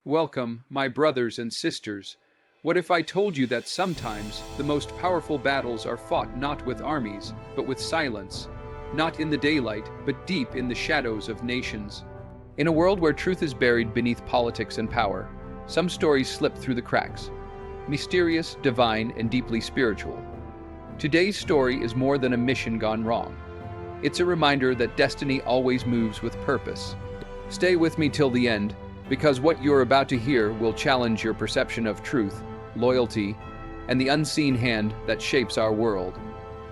Welcome, my brothers and sisters. What if I told you that sometimes the most powerful battles are fought not with armies, but with silence, not in the daylight, but deep in the shadows of nations? In a world where truth is buried beneath politics and power, some stories slip through the cracks, mysterious, divine, and deeply spiritual. Today's story is more than a mission gone wrong. It's a reminder that destiny always moves with purpose. Stay with me till the end, because what you're about to hear will challenge your perception of truth, loyalty, and the unseen hand that shapes our world.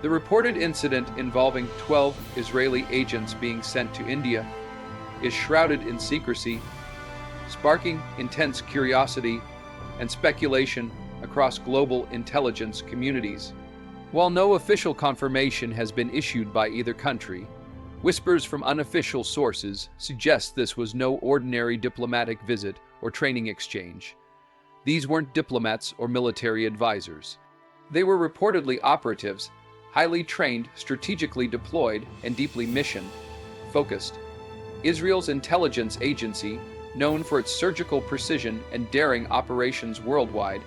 The reported incident involving 12 Israeli agents being sent to India is shrouded in secrecy, sparking intense curiosity and speculation across global intelligence communities. While no official confirmation has been issued by either country, whispers from unofficial sources suggest this was no ordinary diplomatic visit or training exchange. These weren't diplomats or military advisors. They were reportedly operatives, highly trained, strategically deployed, and deeply mission-focused. Israel's intelligence agency, known for its surgical precision and daring operations worldwide,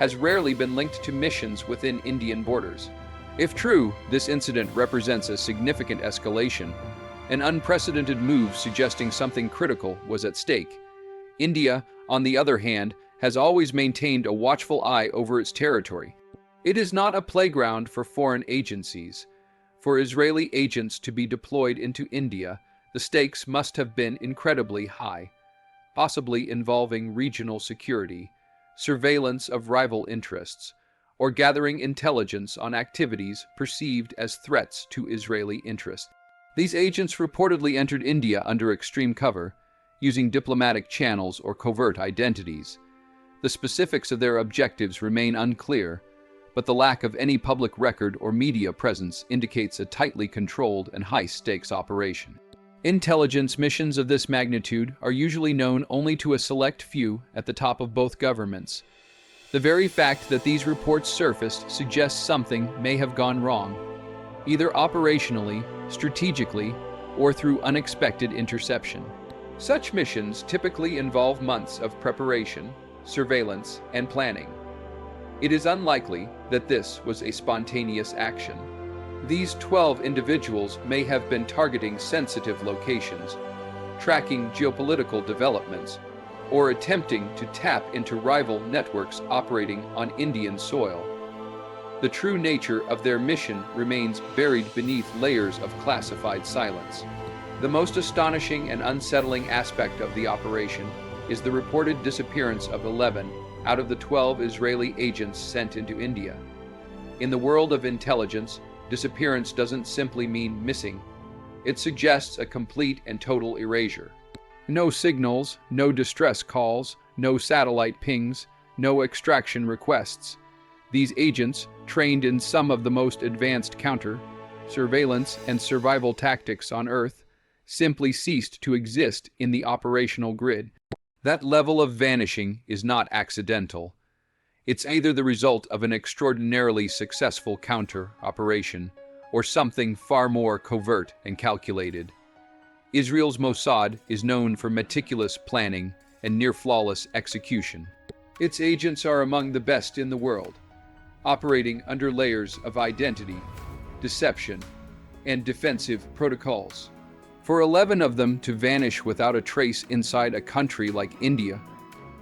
has rarely been linked to missions within Indian borders. If true, this incident represents a significant escalation, an unprecedented move suggesting something critical was at stake. India, on the other hand, has always maintained a watchful eye over its territory. It is not a playground for foreign agencies. For Israeli agents to be deployed into India, the stakes must have been incredibly high, possibly involving regional security, surveillance of rival interests, or gathering intelligence on activities perceived as threats to Israeli interests. These agents reportedly entered India under extreme cover, using diplomatic channels or covert identities. The specifics of their objectives remain unclear, but the lack of any public record or media presence indicates a tightly controlled and high-stakes operation. Intelligence missions of this magnitude are usually known only to a select few at the top of both governments. The very fact that these reports surfaced suggests something may have gone wrong, either operationally, strategically, or through unexpected interception. Such missions typically involve months of preparation, surveillance, and planning. It is unlikely that this was a spontaneous action. These 12 individuals may have been targeting sensitive locations, tracking geopolitical developments, or attempting to tap into rival networks operating on Indian soil. The true nature of their mission remains buried beneath layers of classified silence. The most astonishing and unsettling aspect of the operation is the reported disappearance of 11 out of the 12 Israeli agents sent into India. In the world of intelligence, disappearance doesn't simply mean missing. It suggests a complete and total erasure. No signals, no distress calls, no satellite pings, no extraction requests. These agents, trained in some of the most advanced counter, surveillance, and survival tactics on Earth, simply ceased to exist in the operational grid. That level of vanishing is not accidental. It's either the result of an extraordinarily successful counter operation or something far more covert and calculated. Israel's Mossad is known for meticulous planning and near-flawless execution. Its agents are among the best in the world, operating under layers of identity, deception, and defensive protocols. For 11 of them to vanish without a trace inside a country like India,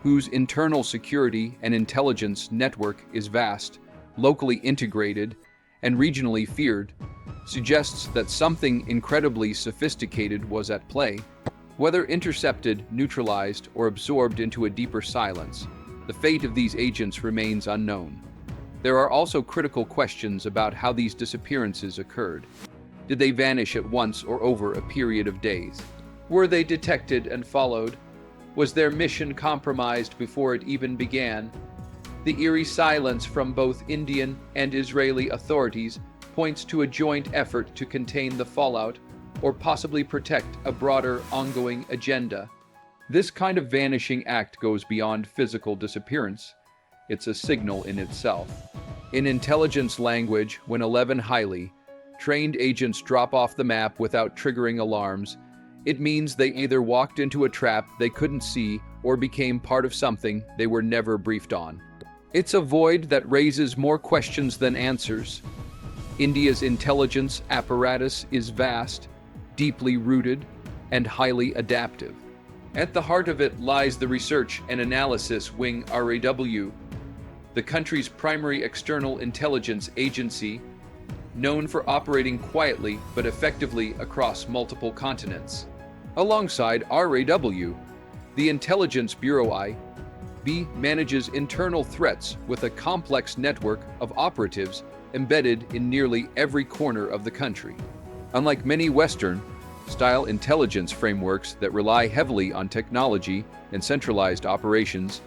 whose internal security and intelligence network is vast, locally integrated, and regionally feared, suggests that something incredibly sophisticated was at play. Whether intercepted, neutralized, or absorbed into a deeper silence, the fate of these agents remains unknown. There are also critical questions about how these disappearances occurred. Did they vanish at once or over a period of days? Were they detected and followed? Was their mission compromised before it even began? The eerie silence from both Indian and Israeli authorities points to a joint effort to contain the fallout or possibly protect a broader, ongoing agenda. This kind of vanishing act goes beyond physical disappearance. It's a signal in itself. In intelligence language, when 11 highly trained agents drop off the map without triggering alarms, It means they either walked into a trap they couldn't see or became part of something they were never briefed on. It's a void that raises more questions than answers. India's intelligence apparatus is vast, deeply rooted, and highly adaptive. At the heart of it lies the Research and Analysis Wing RAW, the country's primary external intelligence agency, known for operating quietly but effectively across multiple continents. Alongside RAW, the Intelligence Bureau IB manages internal threats with a complex network of operatives embedded in nearly every corner of the country. Unlike many Western-style intelligence frameworks that rely heavily on technology and centralized operations,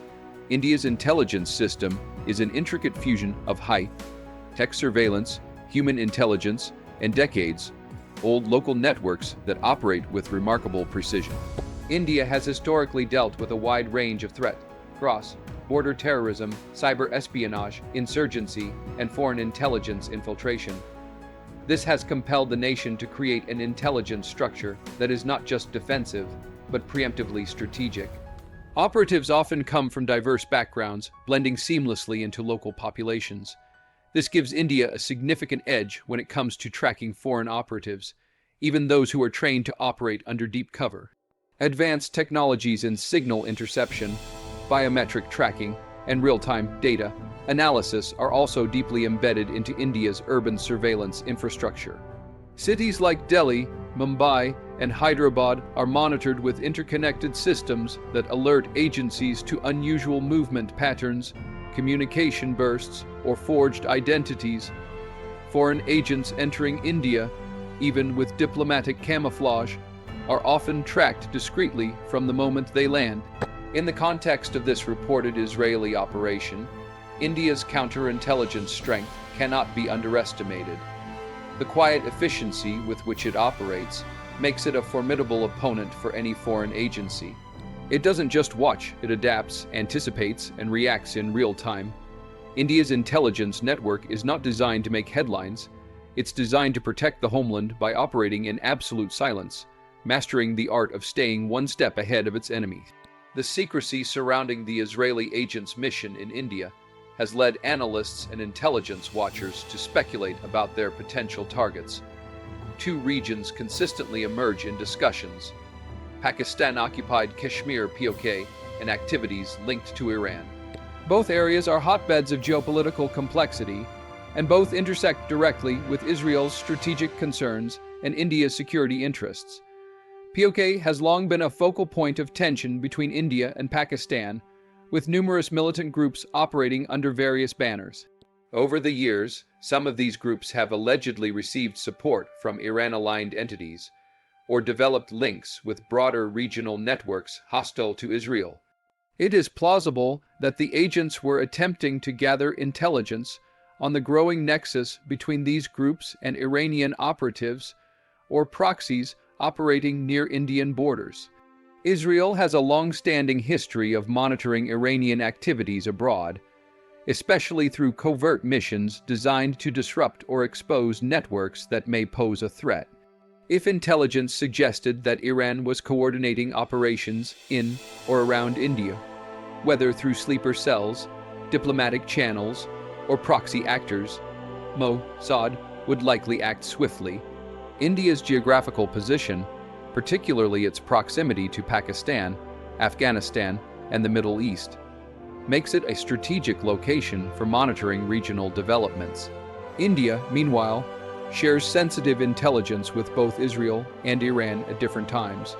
India's intelligence system is an intricate fusion of high-tech surveillance, human intelligence, and decades-old local networks that operate with remarkable precision. India has historically dealt with a wide range of threats: cross-border terrorism, cyber espionage, insurgency, and foreign intelligence infiltration. This has compelled the nation to create an intelligence structure that is not just defensive, but preemptively strategic. Operatives often come from diverse backgrounds, blending seamlessly into local populations. This gives India a significant edge when it comes to tracking foreign operatives, even those who are trained to operate under deep cover. Advanced technologies in signal interception, biometric tracking, and real-time data analysis are also deeply embedded into India's urban surveillance infrastructure. Cities like Delhi, Mumbai, and Hyderabad are monitored with interconnected systems that alert agencies to unusual movement patterns, communication bursts, or forged identities. Foreign agents entering India, even with diplomatic camouflage, are often tracked discreetly from the moment they land. In the context of this reported Israeli operation, India's counterintelligence strength cannot be underestimated. The quiet efficiency with which it operates makes it a formidable opponent for any foreign agency. It doesn't just watch, it adapts, anticipates, and reacts in real time. India's intelligence network is not designed to make headlines. It's designed to protect the homeland by operating in absolute silence, mastering the art of staying one step ahead of its enemy. The secrecy surrounding the Israeli agent's mission in India has led analysts and intelligence watchers to speculate about their potential targets. Two regions consistently emerge in discussions: Pakistan-occupied Kashmir (POK) and activities linked to Iran. Both areas are hotbeds of geopolitical complexity, and both intersect directly with Israel's strategic concerns and India's security interests. POK has long been a focal point of tension between India and Pakistan, with numerous militant groups operating under various banners. Over the years, some of these groups have allegedly received support from Iran-aligned entities, or developed links with broader regional networks hostile to Israel. It is plausible that the agents were attempting to gather intelligence on the growing nexus between these groups and Iranian operatives or proxies operating near Indian borders. Israel has a long-standing history of monitoring Iranian activities abroad, especially through covert missions designed to disrupt or expose networks that may pose a threat. If intelligence suggested that Iran was coordinating operations in or around India, whether through sleeper cells, diplomatic channels, or proxy actors, Mossad would likely act swiftly. India's geographical position, particularly its proximity to Pakistan, Afghanistan, and the Middle East, makes it a strategic location for monitoring regional developments. India, meanwhile, shares sensitive intelligence with both Israel and Iran at different times,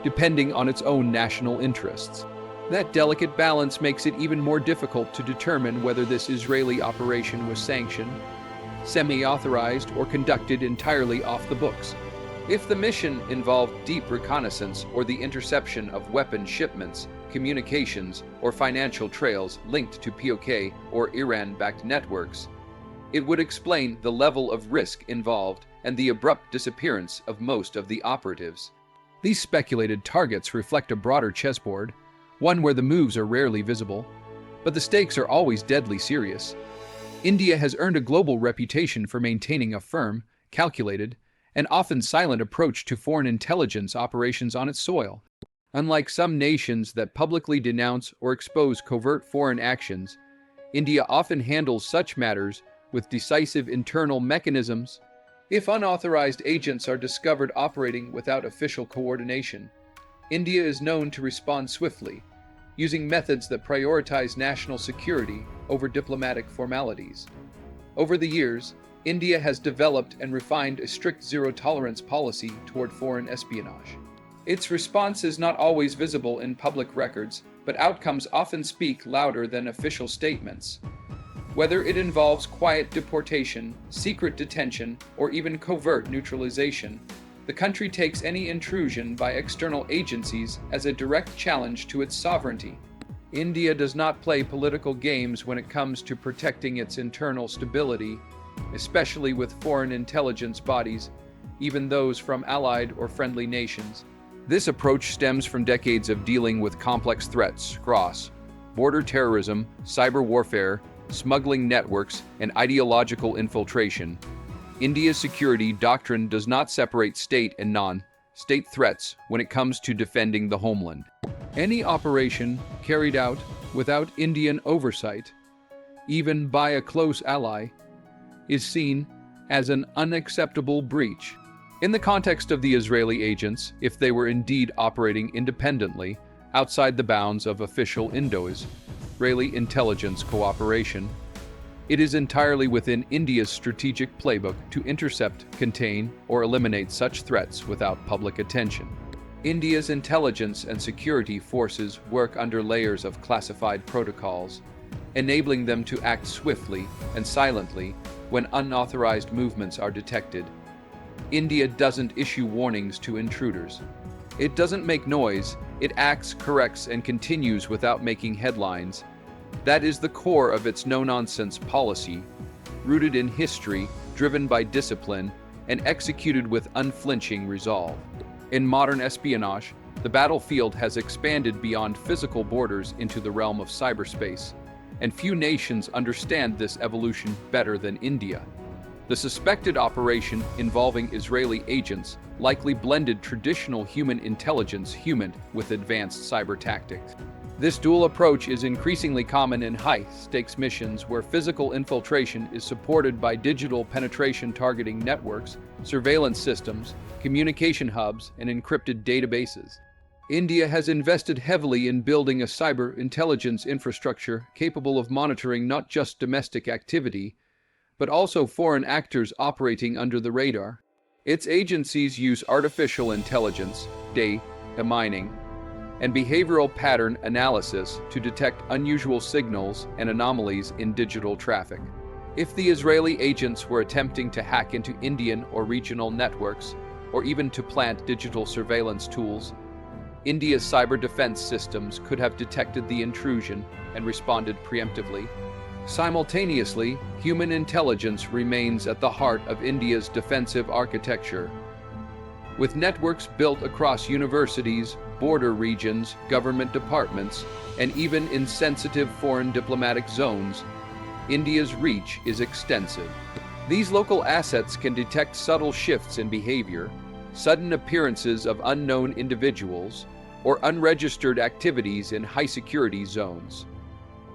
depending on its own national interests. That delicate balance makes it even more difficult to determine whether this Israeli operation was sanctioned, semi-authorized, or conducted entirely off the books. If the mission involved deep reconnaissance or the interception of weapon shipments, communications, or financial trails linked to POK or Iran-backed networks, it would explain the level of risk involved and the abrupt disappearance of most of the operatives. These speculated targets reflect a broader chessboard, one where the moves are rarely visible, but the stakes are always deadly serious. India has earned a global reputation for maintaining a firm, calculated, and often silent approach to foreign intelligence operations on its soil. Unlike some nations that publicly denounce or expose covert foreign actions, India often handles such matters with decisive internal mechanisms. If unauthorized agents are discovered operating without official coordination, India is known to respond swiftly, using methods that prioritize national security over diplomatic formalities. Over the years, India has developed and refined a strict zero-tolerance policy toward foreign espionage. Its response is not always visible in public records, but outcomes often speak louder than official statements. Whether it involves quiet deportation, secret detention, or even covert neutralization, the country takes any intrusion by external agencies as a direct challenge to its sovereignty. India does not play political games when it comes to protecting its internal stability, especially with foreign intelligence bodies, even those from allied or friendly nations. This approach stems from decades of dealing with complex threats across border terrorism, cyber warfare, smuggling networks, and ideological infiltration. India's security doctrine does not separate state and non-state threats when it comes to defending the homeland. Any operation carried out without Indian oversight, even by a close ally, is seen as an unacceptable breach. In the context of the Israeli agents, if they were indeed operating independently outside the bounds of official Indo-Israeli intelligence cooperation, it is entirely within India's strategic playbook to intercept, contain, or eliminate such threats without public attention. India's intelligence and security forces work under layers of classified protocols, enabling them to act swiftly and silently when unauthorized movements are detected. India doesn't issue warnings to intruders. It doesn't make noise, it acts, corrects, and continues without making headlines. That is the core of its no-nonsense policy, rooted in history, driven by discipline, and executed with unflinching resolve. In modern espionage, the battlefield has expanded beyond physical borders into the realm of cyberspace, and few nations understand this evolution better than India. The suspected operation involving Israeli agents likely blended traditional human intelligence with advanced cyber tactics. This dual approach is increasingly common in high-stakes missions where physical infiltration is supported by digital penetration targeting networks, surveillance systems, communication hubs, and encrypted databases. India has invested heavily in building a cyber intelligence infrastructure capable of monitoring not just domestic activity, but also foreign actors operating under the radar. Its agencies use artificial intelligence, data mining, and behavioral pattern analysis to detect unusual signals and anomalies in digital traffic. If the Israeli agents were attempting to hack into Indian or regional networks, or even to plant digital surveillance tools, India's cyber defense systems could have detected the intrusion and responded preemptively. Simultaneously, human intelligence remains at the heart of India's defensive architecture. With networks built across universities, border regions, government departments, and even in sensitive foreign diplomatic zones, India's reach is extensive. These local assets can detect subtle shifts in behavior, sudden appearances of unknown individuals, or unregistered activities in high-security zones.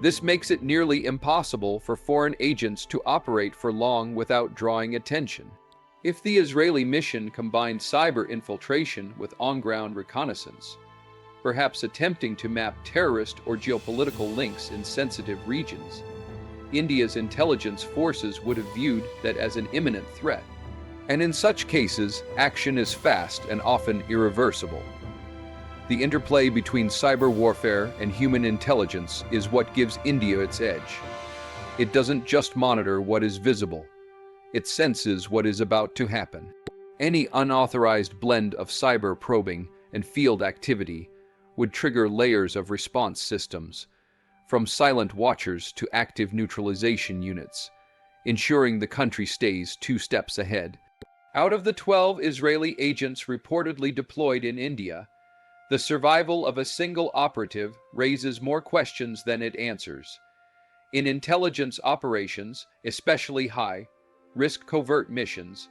This makes it nearly impossible for foreign agents to operate for long without drawing attention. If the Israeli mission combined cyber infiltration with on-ground reconnaissance, perhaps attempting to map terrorist or geopolitical links in sensitive regions, India's intelligence forces would have viewed that as an imminent threat. And in such cases, action is fast and often irreversible. The interplay between cyber warfare and human intelligence is what gives India its edge. It doesn't just monitor what is visible, it senses what is about to happen. Any unauthorized blend of cyber probing and field activity would trigger layers of response systems, from silent watchers to active neutralization units, ensuring the country stays 2 steps ahead. Out of the 12 Israeli agents reportedly deployed in India, the survival of a single operative raises more questions than it answers. In intelligence operations, especially high-risk covert missions,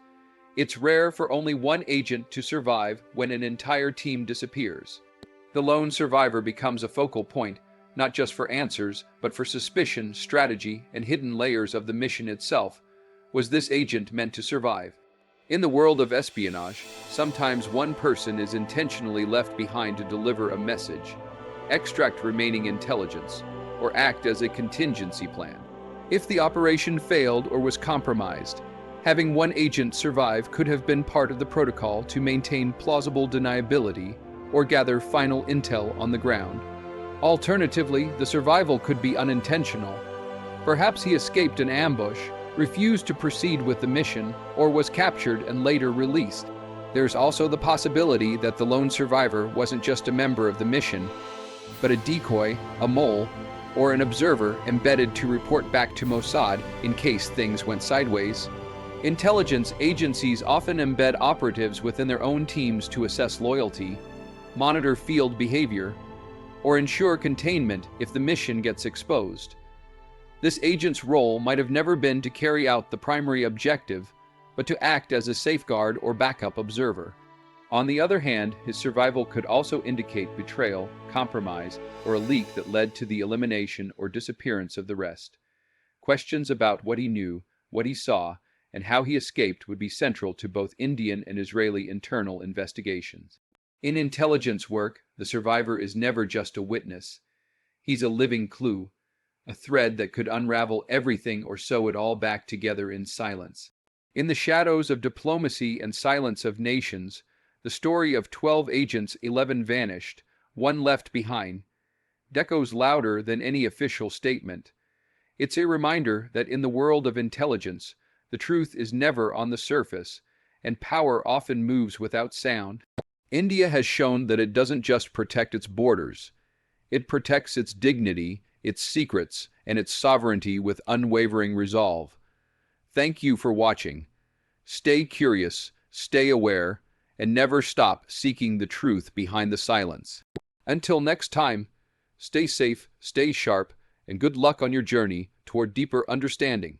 It's rare for only one agent to survive when an entire team disappears. The lone survivor becomes a focal point, not just for answers, but for suspicion, strategy, and hidden layers of the mission itself. Was this agent meant to survive? In the world of espionage, sometimes one person is intentionally left behind to deliver a message, extract remaining intelligence, or act as a contingency plan. If the operation failed or was compromised, having one agent survive could have been part of the protocol to maintain plausible deniability or gather final intel on the ground. Alternatively, the survival could be unintentional. Perhaps he escaped an ambush, refused to proceed with the mission, or was captured and later released. There's also the possibility that the lone survivor wasn't just a member of the mission, but a decoy, a mole, or an observer embedded to report back to Mossad in case things went sideways. Intelligence agencies often embed operatives within their own teams to assess loyalty, monitor field behavior, or ensure containment if the mission gets exposed. This agent's role might have never been to carry out the primary objective, but to act as a safeguard or backup observer. On the other hand, his survival could also indicate betrayal, compromise, or a leak that led to the elimination or disappearance of the rest. Questions about what he knew, what he saw, and how he escaped would be central to both Indian and Israeli internal investigations. In intelligence work, the survivor is never just a witness. He's a living clue, a thread that could unravel everything or sew it all back together in silence. In the shadows of diplomacy and silence of nations, the story of 12 agents, 11 vanished, one left behind, echoes louder than any official statement. It's a reminder that in the world of intelligence, the truth is never on the surface, and power often moves without sound. India has shown that it doesn't just protect its borders. It protects its dignity, its secrets, and its sovereignty with unwavering resolve. Thank you for watching. Stay curious, stay aware, and never stop seeking the truth behind the silence. Until next time, stay safe, stay sharp, and good luck on your journey toward deeper understanding.